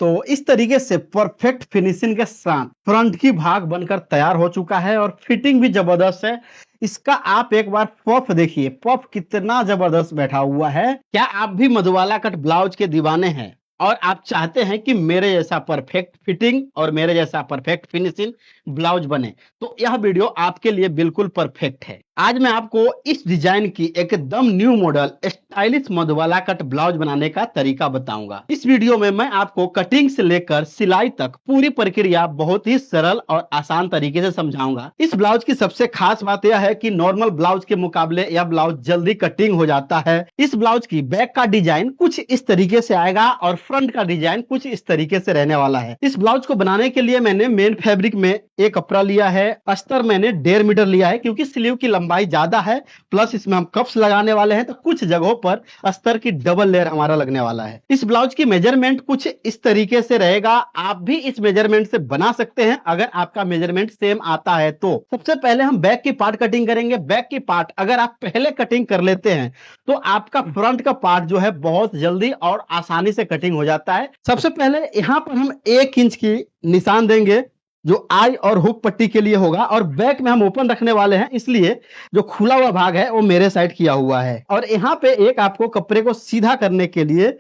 तो इस तरीके से परफेक्ट फिनिशिंग के साथ फ्रंट की भाग बनकर तैयार हो चुका है और फिटिंग भी जबरदस्त है। इसका आप एक बार पफ देखिए, पफ कितना जबरदस्त बैठा हुआ है। क्या आप भी मधुबाला कट ब्लाउज के दीवाने हैं और आप चाहते हैं कि मेरे जैसा परफेक्ट फिटिंग और मेरे जैसा परफेक्ट फिनिशिंग ब्लाउज बने, तो यह वीडियो आपके लिए बिल्कुल परफेक्ट है। आज मैं आपको इस डिजाइन की एकदम new model stylish Madhubala cut blouse बनाने का तरीका बताऊंगा। इस वीडियो में मैं आपको कटिंग से लेकर सिलाई तक पूरी प्रक्रिया बहुत ही सरल और आसान तरीके से समझाऊंगा। इस ब्लाउज की सबसे खास बात यह है कि नॉर्मल ब्लाउज के मुकाबले यह ब्लाउज जल्दी कटिंग हो जाता है। इस ब्लाउज की बैक का डिजाइन कुछ इस तरीके से आएगा और फ्रंट का डिजाइन कुछ इस तरीके से रहने वाला है। इस ब्लाउज को बनाने के लिए मैंने मेन फैब्रिक में एक कपड़ा लिया है। अस्तर मैंने 1.5 मीटर लिया है क्योंकि स्लीव की लंबाई ज्यादा है, प्लस इसमें हम कप्स लगाने वाले हैं तो कुछ जगहों पर अस्तर की डबल लेयर हमारा लगने वाला है। इस ब्लाउज की मेजरमेंट कुछ इस तरीके से रहेगा। आप भी इस मेजरमेंट से बना सकते हैं अगर आपका मेजरमेंट सेम आता है तो। सबसे पहले हम बैक की पार्ट कटिंग करेंगे। बैक की पार्ट अगर आप पहले कटिंग कर लेते हैं तो आपका फ्रंट का पार्ट जो है बहुत जल्दी और आसानी से कटिंग हो जाता है। सबसे पहले यहां पर हम 1 इंच की निशान देंगे जो आई और हुक पट्टी के लिए होगा, और बैक में हम ओपन रखने वाले हैं इसलिए जो खुला हुआ भाग है वो मेरे साइड किया हुआ है। और यहाँ पे एक आपको कपड़े को सीधा करने के लिए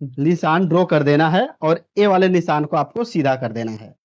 निशान ड्रॉ कर देना है और ए वाले निशान को आपको सीधा कर देना है।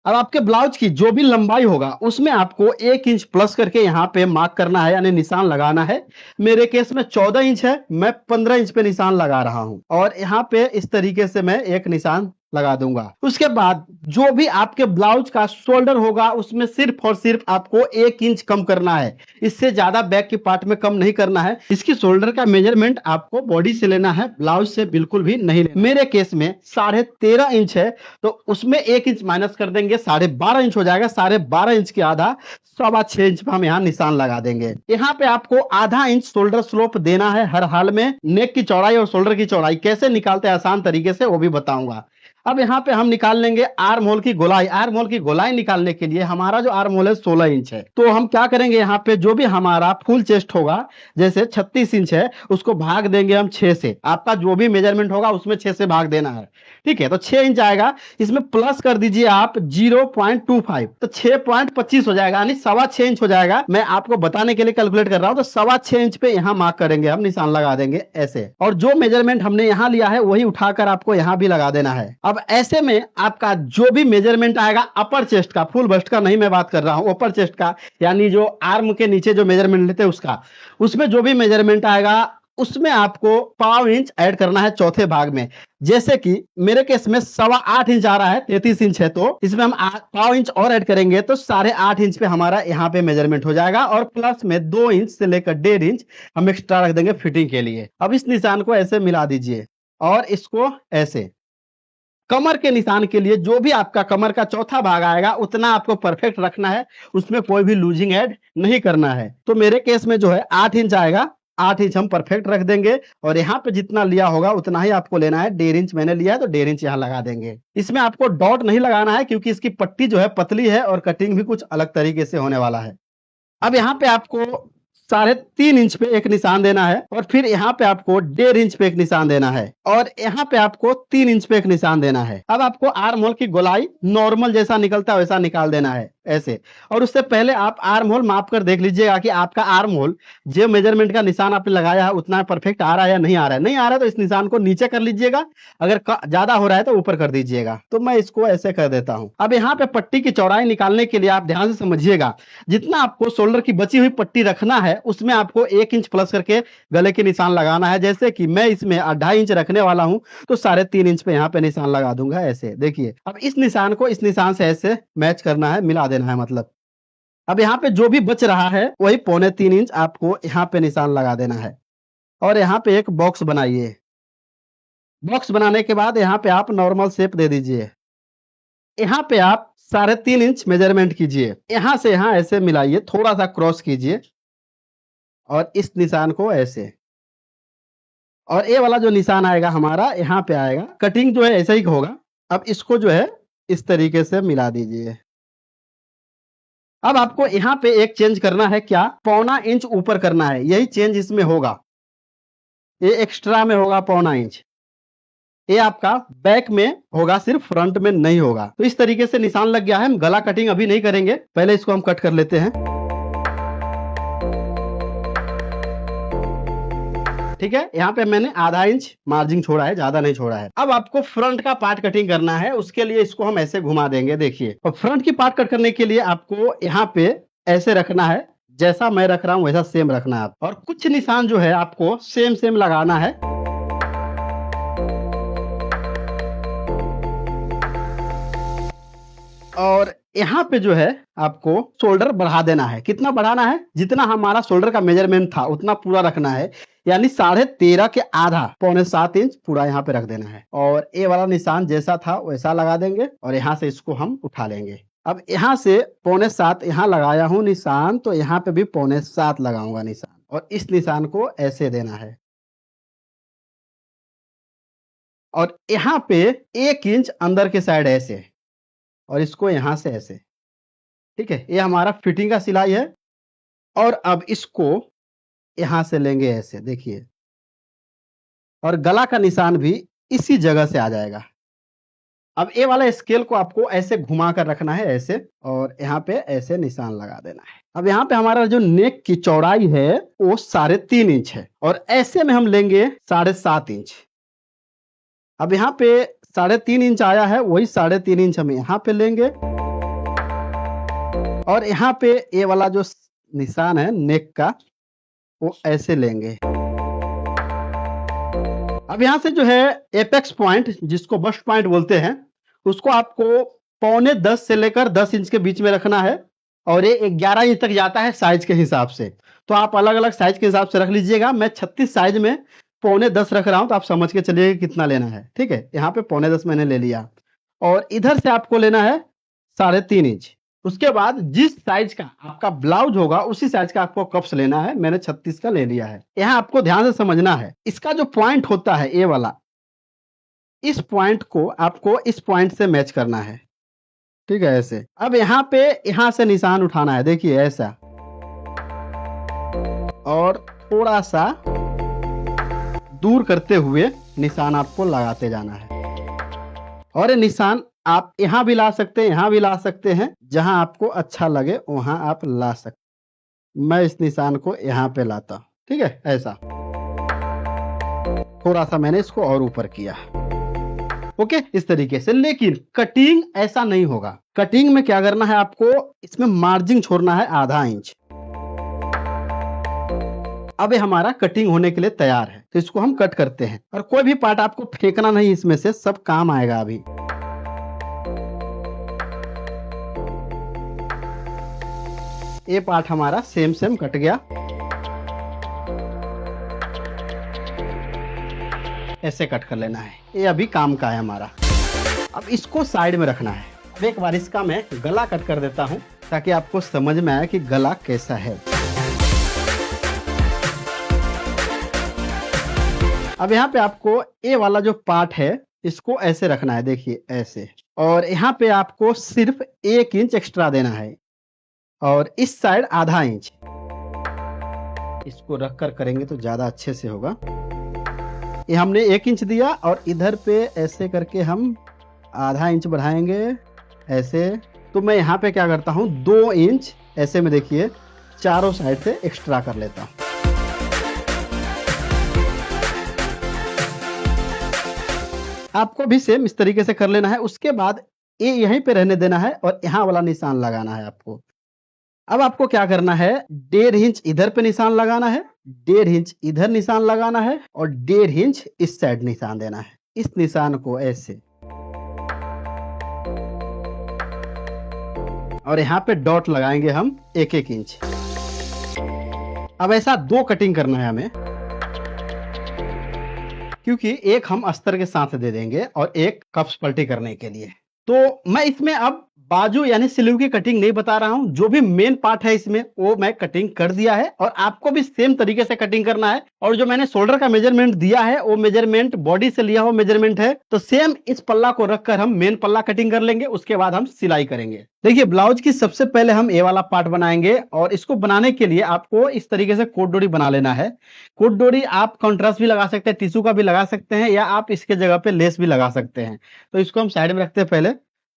अब आपके ब्लाउज की जो भी लंबाई होगा उसमें आपको 1 इंच प्लस करके यहाँ पे मार्क करना है, यानी निशान लगाना है। मेरे केस में 14 इंच है, मैं 15 इंच पे निशान लगा रहा हूं और यहाँ पे इस तरीके से मैं एक निशान लगा दूंगा। उसके बाद जो भी आपके ब्लाउज का शोल्डर होगा उसमें सिर्फ और सिर्फ आपको 1 इंच कम करना है, इससे ज्यादा बैक की पार्ट में कम नहीं करना है। इसकी शोल्डर का मेजरमेंट आपको बॉडी से लेना है, ब्लाउज से बिल्कुल भी नहीं लेना। मेरे केस में 13.5 इंच है तो उसमें 1 इंच माइनस कर देंगे, 12.5 इंच हो जाएगा। 12.5 इंच के आधा 6.25 इंच पे हम यहाँ निशान लगा देंगे। यहाँ पे आपको आधा इंच शोल्डर स्लोप देना है हर हाल में। नेक की चौड़ाई और शोल्डर की चौड़ाई कैसे निकालते हैं आसान तरीके से वो भी बताऊंगा। अब यहाँ पे हम निकाल लेंगे आर्म होल की गोलाई। आर्म होल की गोलाई निकालने के लिए हमारा जो आर्म होल है 16 इंच है, तो हम क्या करेंगे, यहाँ पे जो भी हमारा फुल चेस्ट होगा जैसे 36 इंच है उसको भाग देंगे हम 6 से। आपका जो भी मेजरमेंट होगा उसमें 6 से भाग देना है, ठीक है। तो 6 इंच आएगा, इसमें प्लस कर दीजिए आप 0.25 तो 6.25 हो जाएगा, यानी 6.25 इंच हो जाएगा। मैं आपको बताने के लिए कैलकुलेट कर रहा हूं। तो 6.25 इंच पे यहाँ मार्क करेंगे, हम निशान लगा देंगे ऐसे। और जो मेजरमेंट हमने यहाँ लिया है वही उठाकर आपको यहाँ भी लगा देना है। अब ऐसे में आपका जो भी मेजरमेंट आएगा अपर चेस्ट का, फुल बस्ट का नहीं मैं बात कर रहा हूं, अपर चेस्ट का यानी जो आर्म के नीचे जो मेजरमेंट लेते हैं उसका, उसमें जो भी मेजरमेंट आएगा उसमें आपको 0.5 इंच ऐड करना है चौथे भाग में। जैसे कि मेरे केस में 8.25 इंच आ रहा है, 33 इंच है, तो इसमें हम 0.5 इंच और ऐड करेंगे तो 8.5 इंच पे हमारा यहाँ पे मेजरमेंट हो जाएगा। और प्लस में 2 इंच से लेकर 1.5 इंच हम एक्स्ट्रा रख देंगे फिटिंग के लिए। अब इस निशान को ऐसे मिला दीजिए और इसको ऐसे। कमर के निशान के लिए जो भी आपका कमर का चौथा भाग आएगा उतना आपको परफेक्ट रखना है, उसमें कोई भी लूजिंग ऐड नहीं करना है। तो मेरे केस में जो है 8 इंच आएगा, 8 इंच हम परफेक्ट रख देंगे और यहाँ पे जितना लिया होगा उतना ही आपको लेना है। 1.5 इंच मैंने लिया है तो 1.5 इंच यहाँ लगा देंगे। इसमें आपको डॉट नहीं लगाना है क्योंकि इसकी पट्टी जो है पतली है और कटिंग भी कुछ अलग तरीके से होने वाला है। अब यहाँ पे आपको 3.5 इंच पे एक निशान देना है और फिर यहाँ पे आपको 1.5 इंच पे एक निशान देना है और यहाँ पे आपको 3 इंच पे एक निशान देना है। अब आपको आर्म होल की गोलाई नॉर्मल जैसा निकलता है वैसा निकाल देना है ऐसे। और उससे पहले आप आर्म होल माप कर देख लीजिएगा कि आपका आर्म होल जो मेजरमेंट का निशान आपने लगाया है उतना परफेक्ट आ रहा है या नहीं आ रहा है। नहीं आ रहा है तो इस निशान को नीचे कर लीजिएगा, अगर ज्यादा हो रहा है तो ऊपर कर दीजिएगा। तो मैं इसको ऐसे कर देता हूं। अब यहाँ पे पट्टी की चौड़ाई निकालने के लिए आप ध्यान से समझिएगा, जितना आपको शोल्डर की बची हुई पट्टी रखना है उसमें आपको 1 इंच प्लस करके गले के निशान लगाना है। जैसे कि मैं इसमें 2.5 इंच रखने वाला हूं तो 3.5 इंच पे यहाँ पे निशान लगा दूंगा ऐसे। देखिए अब इस निशान को इस निशान से ऐसे मैच करना है, मिला देना है मतलब। अब यहाँ पे जो भी बच रहा है वही 3.25 इंच आपको यहाँ पे निशान लगा देना है और यहाँ पे एक बॉक्स बनाइए। बॉक्स बनाने के बाद यहाँ पे आप नॉर्मल शेप दे दीजिए। यहाँ पे आप 3.5 इंच मेजरमेंट कीजिए, यहाँ से यहाँ ऐसे मिलाइए, थोड़ा सा क्रॉस कीजिए और इस निशान को ऐसे। और ये वाला जो निशान आएगा हमारा यहाँ पे आएगा। कटिंग जो है ऐसा ही होगा। अब इसको जो है इस तरीके से मिला दीजिए। अब आपको यहाँ पे एक चेंज करना है, क्या 0.25 इंच ऊपर करना है, यही चेंज इसमें होगा, ये एक्स्ट्रा में होगा 0.25 इंच। ये आपका बैक में होगा, सिर्फ फ्रंट में नहीं होगा। तो इस तरीके से निशान लग गया है। हम गला कटिंग अभी नहीं करेंगे, पहले इसको हम कट कर लेते हैं। ठीक है, यहाँ पे मैंने आधा इंच मार्जिन छोड़ा है, ज्यादा नहीं छोड़ा है। अब आपको फ्रंट का पार्ट कटिंग करना है, उसके लिए इसको हम ऐसे घुमा देंगे। देखिए, और फ्रंट की पार्ट कट करने के लिए आपको यहाँ पे ऐसे रखना है, जैसा मैं रख रहा हूँ वैसा सेम रखना है। और कुछ निशान जो है आपको सेम सेम लगाना है। और यहाँ पे जो है आपको शोल्डर बढ़ा देना है। कितना बढ़ाना है? जितना हमारा शोल्डर का मेजरमेंट था उतना पूरा रखना है, यानी 13.5 के आधा, 6.25 इंच पूरा यहाँ पे रख देना है। और ये वाला निशान जैसा था वैसा लगा देंगे और यहाँ से इसको हम उठा लेंगे। अब यहाँ से 6.25 यहाँ लगाया हूँ निशान, तो यहाँ पे भी 6.25 लगाऊंगा निशान, और इस निशान को ऐसे देना है। और यहाँ पे 1 इंच अंदर के साइड ऐसे, और इसको यहाँ से ऐसे। ठीक है, ये हमारा फिटिंग का सिलाई है। और अब इसको यहाँ से लेंगे ऐसे, देखिए, और गला का निशान भी इसी जगह से आ जाएगा। अब ये वाला स्केल को आपको ऐसे घुमा कर रखना है ऐसे, और यहाँ पे ऐसे निशान लगा देना है। अब यहाँ पे हमारा जो नेक की चौड़ाई है वो 3.5 इंच है, और ऐसे में हम लेंगे 7.5 इंच। अब यहाँ पे 3.5 इंच आया है, वही 3.5 इंच हम यहाँ पे लेंगे, और यहाँ पे ये वाला जो निशान है नेक का वो ऐसे लेंगे। अब यहाँ से जो है एपेक्स पॉइंट, जिसको बस्ट पॉइंट बोलते हैं, उसको आपको 9.25 से लेकर 10 इंच के बीच में रखना है, और ये 11 इंच तक जाता है साइज के हिसाब से। तो आप अलग अलग साइज के हिसाब से रख लीजिएगा। मैं 36 साइज में 9.25 रख रहा हूं, तो आप समझ के चलिए कितना लेना है। ठीक है, यहाँ पे 9.25 मैंने ले लिया, और इधर से आपको लेना है 3.5 इंच। उसके बाद जिस साइज का आपका ब्लाउज होगा उसी साइज का आपको कप्स लेना है। मैंने 36 का ले लिया है। यहाँ आपको ध्यान से समझना है, इसका जो पॉइंट होता है ये वाला, इस पॉइंट को आपको इस पॉइंट से मैच करना है। ठीक है, ऐसे। अब यहाँ पे यहाँ से निशान उठाना है, देखिए ऐसा, और थोड़ा सा दूर करते हुए निशान आपको लगाते जाना है। और ये निशान आप यहाँ भी ला सकते हैं, यहाँ भी ला सकते हैं, जहां आपको अच्छा लगे वहां आप ला सकते। मैं इस निशान को यहाँ पे लाता हूं। ठीक है, ऐसा थोड़ा सा मैंने इसको और ऊपर किया। ओके, इस तरीके से। लेकिन कटिंग ऐसा नहीं होगा। कटिंग में क्या करना है आपको, इसमें मार्जिन छोड़ना है आधा इंच। अब ये हमारा कटिंग होने के लिए तैयार है, तो इसको हम कट करते हैं। और कोई भी पार्ट आपको फेंकना नहीं, इसमें से सब काम आएगा अभी। ये पार्ट हमारा सेम सेम कट गया, ऐसे कट कर लेना है। ये अभी काम का है हमारा। अब इसको साइड में रखना है। अब एक बार इसका मैं गला कट कर देता हूं, ताकि आपको समझ में आए कि गला कैसा है। अब यहाँ पे आपको ये वाला जो पार्ट है इसको ऐसे रखना है, देखिए ऐसे। और यहाँ पे आपको सिर्फ 1 इंच एक्स्ट्रा देना है, और इस साइड आधा इंच। इसको रख कर करेंगे तो ज्यादा अच्छे से होगा। ये हमने 1 इंच दिया, और इधर पे ऐसे करके हम आधा इंच बढ़ाएंगे ऐसे। तो मैं यहाँ पे क्या करता हूँ, 2 इंच ऐसे में, देखिए, चारों साइड से एक्स्ट्रा कर लेता हूँ। आपको भी सेम इस तरीके से कर लेना है। उसके बाद ये यहीं पे रहने देना है, और यहाँ वाला निशान लगाना है आपको। अब आपको क्या करना है, 1.5 इंच इधर पे निशान लगाना है, 1.5 इंच इधर निशान लगाना है, और 1.5 इंच इस साइड निशान देना है। इस निशान को ऐसे, और यहाँ पे डॉट लगाएंगे हम 1-1 इंच। अब ऐसा 2 कटिंग करना है हमें, क्योंकि एक हम अस्तर के साथ दे देंगे और एक कप्स पलटी करने के लिए। तो मैं इसमें अब बाजू यानी स्लीव की कटिंग नहीं बता रहा हूं, जो भी मेन पार्ट है इसमें वो मैं कटिंग कर दिया है और आपको भी सेम तरीके से कटिंग करना है। और जो मैंने शोल्डर का मेजरमेंट दिया है वो मेजरमेंट बॉडी से लिया हुआ मेजरमेंट है, तो सेम इस पल्ला को रखकर हम मेन पल्ला कटिंग कर लेंगे, उसके बाद हम सिलाई करेंगे। देखिए ब्लाउज की सबसे पहले हम ये वाला पार्ट बनाएंगे और इसको बनाने के लिए आपको इस तरीके से कोट डोरी बना लेना है। कोट डोरी आप कॉन्ट्रास्ट भी लगा सकते हैं, टिश्यू का भी लगा सकते हैं, या आप इसके जगह पे लेस भी लगा सकते हैं। तो इसको हम साइड में रखते हैं पहले,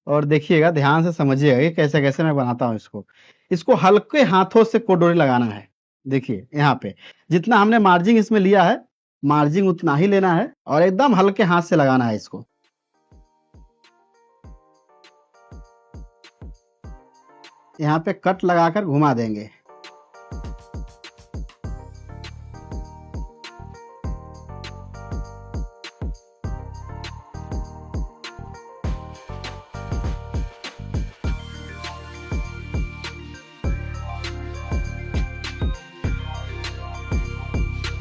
और देखिएगा ध्यान से समझिएगा कि कैसे कैसे मैं बनाता हूँ इसको। इसको हल्के हाथों से कोट डोरी लगाना है। देखिए यहाँ पे जितना हमने मार्जिन इसमें लिया है, मार्जिन उतना ही लेना है और एकदम हल्के हाथ से लगाना है इसको। यहाँ पे कट लगाकर घुमा देंगे।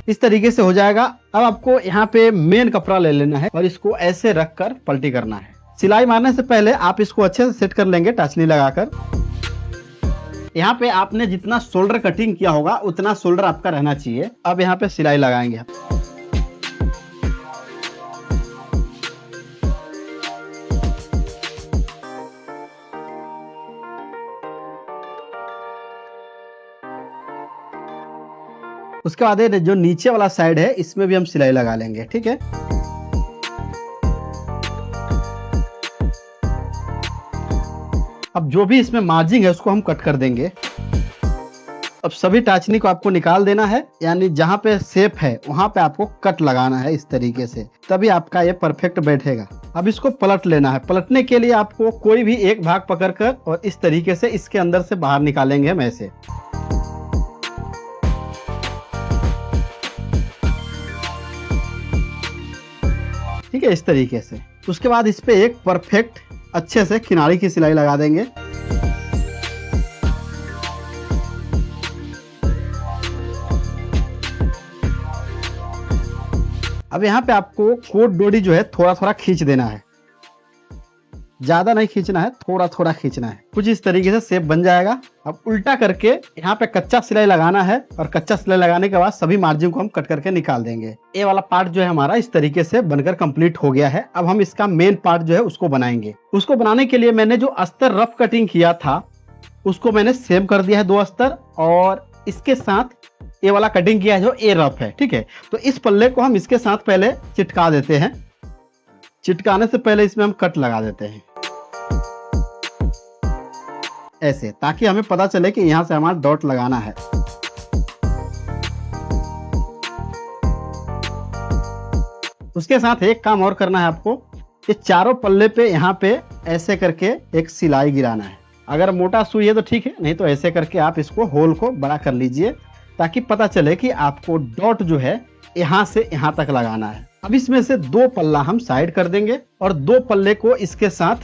इस तरीके से हो जाएगा। अब आपको यहाँ पे मेन कपड़ा ले लेना है और इसको ऐसे रखकर पलटी करना है। सिलाई मारने से पहले आप इसको अच्छे से सेट कर लेंगे टाचनी लगाकर। यहाँ पे आपने जितना शोल्डर कटिंग किया होगा उतना शोल्डर आपका रहना चाहिए। अब यहाँ पे सिलाई लगाएंगे। उसके बाद जो नीचे वाला साइड है इसमें भी हम सिलाई लगा लेंगे, ठीक है। अब जो भी इसमें मार्जिन है उसको हम कट कर देंगे। अब सभी टाचनी को आपको निकाल देना है, यानी जहां पे शेप है वहां पे आपको कट लगाना है इस तरीके से, तभी आपका ये परफेक्ट बैठेगा। अब इसको पलट लेना है। पलटने के लिए आपको कोई भी एक भाग पकड़कर और इस तरीके से इसके अंदर से बाहर निकालेंगे हम ऐसे। ठीक है, इस तरीके से। उसके बाद इस पे एक परफेक्ट अच्छे से किनारी की सिलाई लगा देंगे। अब यहाँ पे आपको कोट डोरी जो है थोड़ा थोड़ा खींच देना है, ज्यादा नहीं खींचना है, थोड़ा थोड़ा खींचना है। कुछ इस तरीके से शेप बन जाएगा। अब उल्टा करके यहाँ पे कच्चा सिलाई लगाना है और कच्चा सिलाई लगाने के बाद सभी मार्जिन को हम कट करके निकाल देंगे। ये वाला पार्ट जो है हमारा इस तरीके से बनकर कंप्लीट हो गया है। अब हम इसका मेन पार्ट जो है उसको बनाएंगे। उसको बनाने के लिए मैंने जो अस्तर रफ कटिंग किया था उसको मैंने सेम कर दिया है 2 अस्तर, और इसके साथ ये वाला कटिंग किया है जो ए रफ है, ठीक है। तो इस पल्ले को हम इसके साथ पहले चिटका देते हैं। चिटकाने से पहले इसमें हम कट लगा देते हैं ऐसे, ताकि हमें पता चले कि यहां से हमारा डॉट लगाना है। उसके साथ एक काम और करना है आपको, ये चारों पल्ले पे यहाँ पे ऐसे करके एक सिलाई गिराना है। अगर मोटा सुई है तो ठीक है, नहीं तो ऐसे करके आप इसको होल को बड़ा कर लीजिए, ताकि पता चले कि आपको डॉट जो है यहाँ से यहाँ तक लगाना है। अब इसमें से 2 पल्ला हम साइड कर देंगे और 2 पल्ले को इसके साथ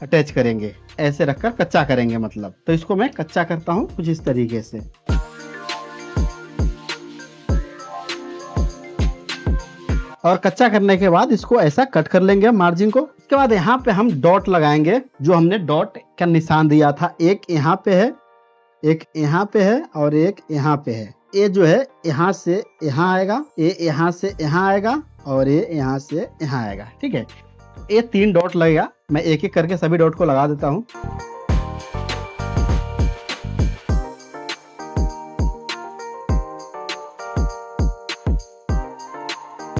अटैच करेंगे, ऐसे रखकर कच्चा करेंगे मतलब। तो इसको मैं कच्चा करता हूँ कुछ इस तरीके से। और कच्चा करने के बाद इसको ऐसा कट कर लेंगे मार्जिन को। उसके बाद यहाँ पे हम डॉट लगाएंगे, जो हमने डॉट का निशान दिया था। एक यहाँ पे है, एक यहाँ पे है और एक यहाँ पे है। ये जो है यहाँ से यहाँ आएगा, ये यहाँ से यहाँ आएगा और ये यहाँ से यहाँ आएगा, ठीक है। ये 3 डॉट लगेगा। मैं एक एक करके सभी डॉट को लगा देता हूँ।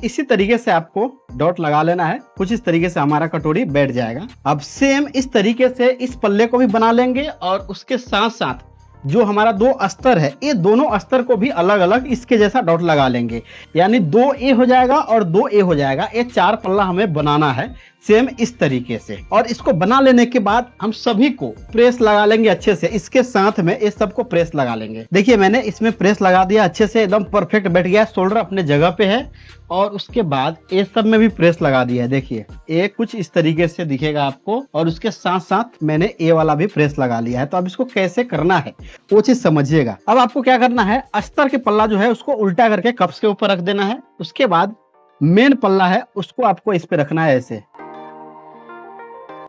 इसी तरीके से आपको डॉट लगा लेना है। कुछ इस तरीके से हमारा कटोरी बैठ जाएगा। अब सेम इस तरीके से इस पल्ले को भी बना लेंगे और उसके साथ साथ जो हमारा 2 अस्तर है, ये दोनों अस्तर को भी अलग अलग इसके जैसा डॉट लगा लेंगे, यानी 2 ए हो जाएगा और 2 ए हो जाएगा। ये 4 पल्ला हमें बनाना है सेम इस तरीके से। और इसको बना लेने के बाद हम सभी को प्रेस लगा लेंगे अच्छे से। इसके साथ में ये सबको प्रेस लगा लेंगे। देखिए मैंने इसमें प्रेस लगा दिया अच्छे से, एकदम परफेक्ट बैठ गया। शोल्डर अपने जगह पे है और उसके बाद ये सब में भी प्रेस लगा दिया है। देखिए ये कुछ इस तरीके से दिखेगा आपको, और उसके साथ साथ मैंने ये वाला भी प्रेस लगा लिया है। तो अब इसको कैसे करना है वो चीज समझिएगा। अब आपको क्या करना है, अस्तर के पल्ला जो है उसको उल्टा करके कप्स के ऊपर रख देना है। उसके बाद मेन पल्ला है उसको आपको इस पे रखना है ऐसे।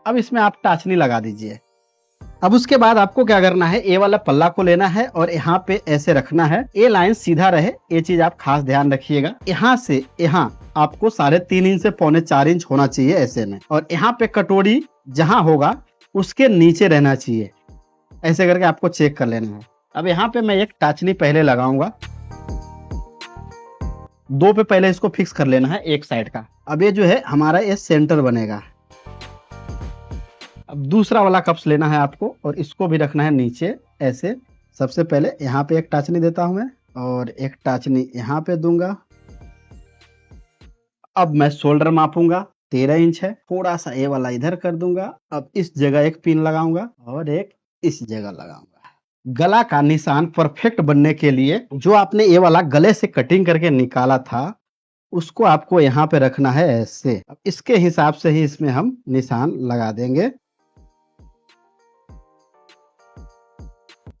अब इसमें आप टाचनी लगा दीजिए। अब उसके बाद आपको क्या करना है, ए वाला पल्ला को लेना है और यहाँ पे ऐसे रखना है, ए लाइन सीधा रहे, ये चीज आप खास ध्यान रखिएगा। यहाँ से यहाँ आपको 3.5 इंच से 4.25 इंच होना चाहिए ऐसे में, और यहाँ पे कटोरी जहां होगा उसके नीचे रहना चाहिए। ऐसे करके आपको चेक कर लेना है। अब यहाँ पे मैं एक टाचनी पहले लगाऊंगा, 2 पे पहले इसको फिक्स कर लेना है एक साइड का। अब ये जो है हमारा ये सेंटर बनेगा। अब दूसरा वाला कप्स लेना है आपको और इसको भी रखना है नीचे ऐसे। सबसे पहले यहाँ पे एक टाचनी देता हूं मैं और एक टाचनी यहाँ पे दूंगा। अब मैं शोल्डर मापूंगा, 13 इंच है, थोड़ा सा ये वाला इधर कर दूंगा। अब इस जगह एक पिन लगाऊंगा और एक इस जगह लगाऊंगा। गला का निशान परफेक्ट बनने के लिए जो आपने ये वाला गले से कटिंग करके निकाला था उसको आपको यहाँ पे रखना है ऐसे। अब इसके हिसाब से ही इसमें हम निशान लगा देंगे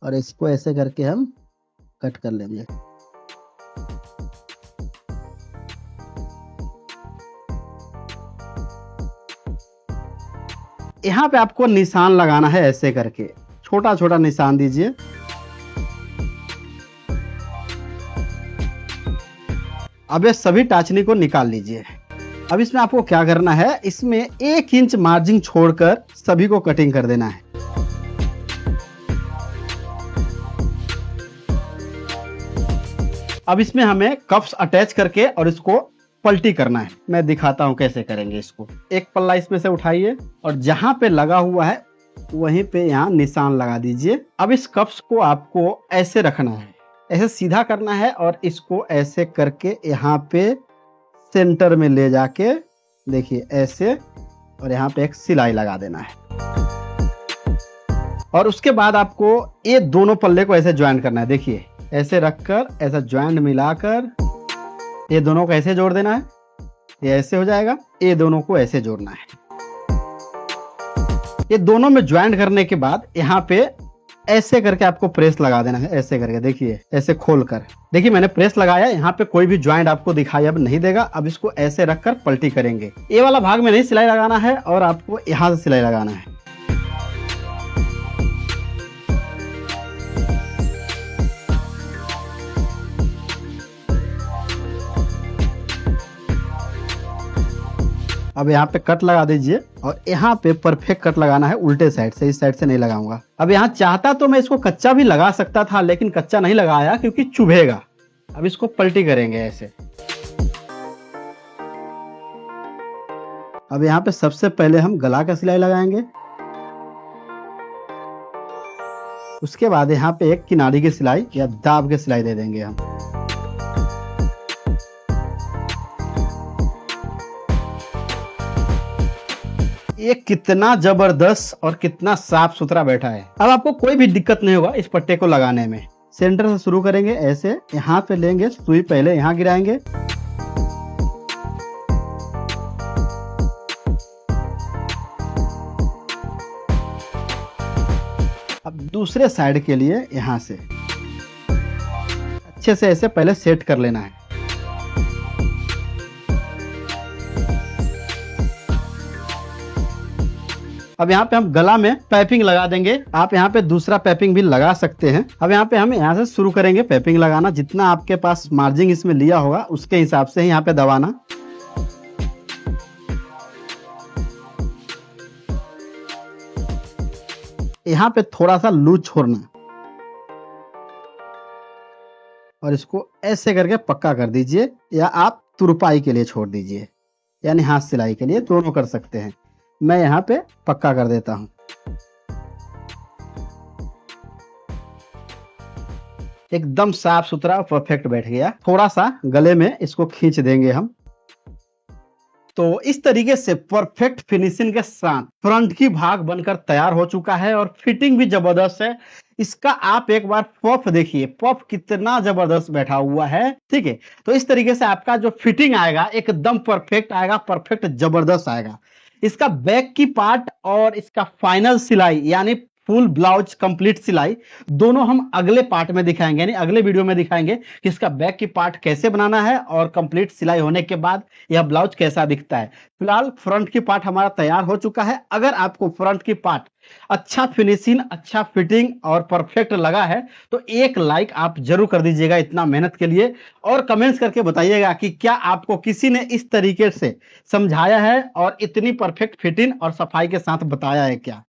और इसको ऐसे करके हम कट कर लेंगे। यहाँ पे आपको निशान लगाना है ऐसे करके, छोटा छोटा निशान दीजिए। अब ये सभी टाचनी को निकाल लीजिए। अब इसमें आपको क्या करना है, इसमें 1 इंच मार्जिन छोड़कर सभी को कटिंग कर देना है। अब इसमें हमें कप्स अटैच करके और इसको पलटी करना है। मैं दिखाता हूं कैसे करेंगे इसको। एक पल्ला इसमें से उठाइए और जहां पे लगा हुआ है वहीं पे यहाँ निशान लगा दीजिए। अब इस कप्स को आपको ऐसे रखना है, ऐसे सीधा करना है और इसको ऐसे करके यहाँ पे सेंटर में ले जाके देखिए ऐसे, और यहाँ पे एक सिलाई लगा देना है। और उसके बाद आपको ये दोनों पल्ले को ऐसे ज्वाइन करना है। देखिए ऐसे रखकर ऐसा ज्वाइंट मिलाकर ये दोनों को ऐसे जोड़ देना है, ये ऐसे हो जाएगा। ये दोनों को ऐसे जोड़ना है। ये दोनों में ज्वाइंट करने के बाद यहाँ पे ऐसे करके आपको प्रेस लगा देना है। ऐसे करके देखिए, ऐसे खोलकर देखिए मैंने प्रेस लगाया। यहाँ पे कोई भी ज्वाइंट आपको दिखाई अब नहीं देगा। अब इसको ऐसे रखकर पलटी करेंगे। ये वाला भाग में नहीं सिलाई लगाना है और आपको यहाँ से सिलाई लगाना है। अब यहाँ पे कट लगा दीजिए और यहाँ पे परफेक्ट कट लगाना है उल्टे साइड से, इस साइड से नहीं लगाऊंगा। अब यहाँ चाहता तो मैं इसको कच्चा भी लगा सकता था, लेकिन कच्चा नहीं लगाया क्योंकि चुभेगा। अब इसको पलटी करेंगे ऐसे। अब यहाँ पे सबसे पहले हम गला का सिलाई लगाएंगे, उसके बाद यहाँ पे एक किनारी की सिलाई या दाब के सिलाई दे देंगे हम। ये कितना जबरदस्त और कितना साफ सुथरा बैठा है। अब आपको कोई भी दिक्कत नहीं होगा इस पट्टे को लगाने में। सेंटर से शुरू करेंगे ऐसे, यहाँ पे लेंगे सुई, पहले यहाँ गिराएंगे, अब दूसरे साइड के लिए यहाँ से अच्छे से ऐसे पहले सेट कर लेना है। अब यहाँ पे हम गला में पाइपिंग लगा देंगे। आप यहाँ पे दूसरा पाइपिंग भी लगा सकते हैं। अब यहाँ पे हम यहाँ से शुरू करेंगे पाइपिंग लगाना। जितना आपके पास मार्जिन इसमें लिया होगा उसके हिसाब से ही यहाँ पे दबाना। यहाँ पे थोड़ा सा लूज छोड़ना और इसको ऐसे करके पक्का कर दीजिए, या आप तुरपाई के लिए छोड़ दीजिए, यानी हाथ सिलाई के लिए, दोनों कर सकते हैं। मैं यहाँ पे पक्का कर देता हूं। एकदम साफ सुथरा परफेक्ट बैठ गया। थोड़ा सा गले में इसको खींच देंगे हम। तो इस तरीके से परफेक्ट फिनिशिंग के साथ फ्रंट की भाग बनकर तैयार हो चुका है और फिटिंग भी जबरदस्त है। इसका आप एक बार पफ देखिए, पफ कितना जबरदस्त बैठा हुआ है। ठीक है, तो इस तरीके से आपका जो फिटिंग आएगा एकदम परफेक्ट आएगा, परफेक्ट जबरदस्त आएगा। इसका बैक की पार्ट और इसका फाइनल सिलाई यानी फुल ब्लाउज कंप्लीट सिलाई दोनों हम अगले पार्ट में दिखाएंगे, यानी अगले वीडियो में दिखाएंगे कि इसका बैक की पार्ट कैसे बनाना है और कंप्लीट सिलाई होने के बाद यह ब्लाउज कैसा दिखता है। फिलहाल फ्रंट की पार्ट हमारा तैयार हो चुका है। अगर आपको फ्रंट की पार्ट अच्छा फिनिशिंग, अच्छा फिटिंग और परफेक्ट लगा है तो एक लाइक आप जरूर कर दीजिएगा इतना मेहनत के लिए, और कमेंट्स करके बताइएगा कि क्या आपको किसी ने इस तरीके से समझाया है और इतनी परफेक्ट फिटिंग और सफाई के साथ बताया है क्या।